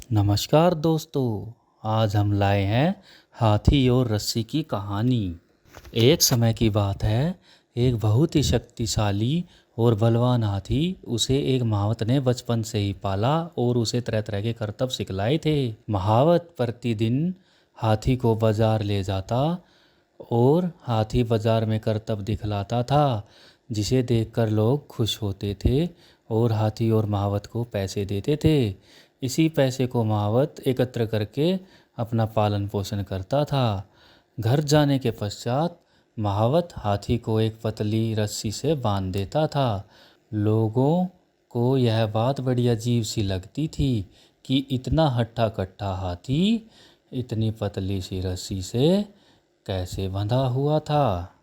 नमस्कार दोस्तों। आज हम लाए हैं हाथी और रस्सी की कहानी। एक समय की बात है, एक बहुत ही शक्तिशाली और बलवान हाथी उसे एक महावत ने बचपन से ही पाला और उसे तरह तरह के करतब सिखलाए थे। महावत प्रतिदिन हाथी को बाजार ले जाता और हाथी बाजार में करतब दिखलाता था, जिसे देखकर लोग खुश होते थे और हाथी और महावत को पैसे देते थे। इसी पैसे को महावत एकत्र करके अपना पालन पोषण करता था। घर जाने के पश्चात महावत हाथी को एक पतली रस्सी से बांध देता था। लोगों को यह बात बड़ी अजीब सी लगती थी कि इतना हट्टा कट्टा हाथी इतनी पतली सी रस्सी से कैसे बंधा हुआ था।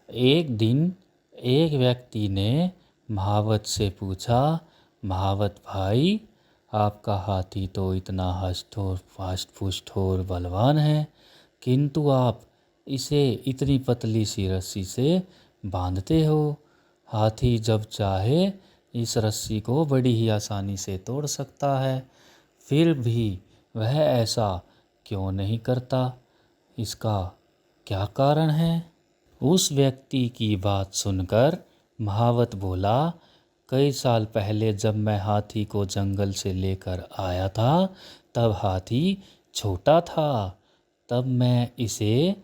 एक दिन एक व्यक्ति ने महावत से पूछा, महावत भाई, आपका हाथी तो इतना हष्ट पुष्ट और बलवान है, किंतु आप इसे इतनी पतली सी रस्सी से बांधते हो। हाथी जब चाहे इस रस्सी को बड़ी ही आसानी से तोड़ सकता है, फिर भी वह ऐसा क्यों नहीं करता? इसका क्या कारण है? उस व्यक्ति की बात सुनकर महावत बोला, कई साल पहले जब मैं हाथी को जंगल से लेकर आया था, तब हाथी छोटा था। तब मैं इसे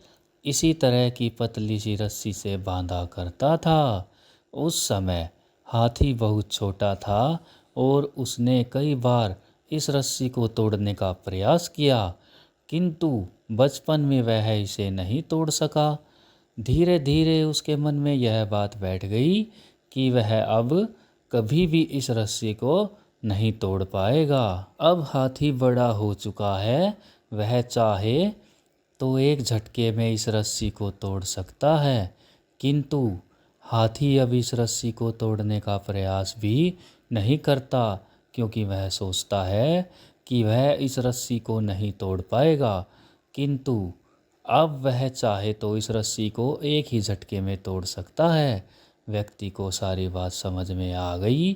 इसी तरह की पतली सी रस्सी से बांधा करता था। उस समय हाथी बहुत छोटा था और उसने कई बार इस रस्सी को तोड़ने का प्रयास किया, किंतु बचपन में वह इसे नहीं तोड़ सका। धीरे धीरे उसके मन में यह बात बैठ गई कि वह अब कभी भी इस रस्सी को नहीं तोड़ पाएगा। अब हाथी बड़ा हो चुका है, वह चाहे तो एक झटके में इस रस्सी को तोड़ सकता है, किंतु हाथी अब इस रस्सी को तोड़ने का प्रयास भी नहीं करता, क्योंकि वह सोचता है कि वह इस रस्सी को नहीं तोड़ पाएगा। किंतु अब वह चाहे तो इस रस्सी को एक ही झटके में तोड़ सकता है। व्यक्ति को सारी बात समझ में आ गई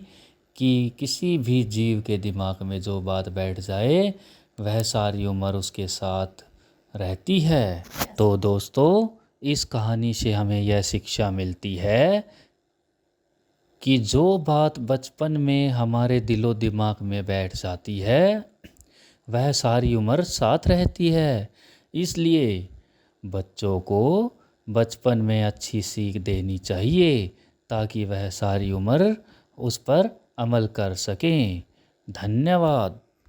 कि किसी भी जीव के दिमाग में जो बात बैठ जाए वह सारी उम्र उसके साथ रहती है। तो दोस्तों, इस कहानी से हमें यह शिक्षा मिलती है कि जो बात बचपन में हमारे दिलो दिमाग में बैठ जाती है वह सारी उम्र साथ रहती है। इसलिए बच्चों को बचपन में अच्छी सीख देनी चाहिए ताकि वह सारी उम्र उस पर अमल कर सकें। धन्यवाद।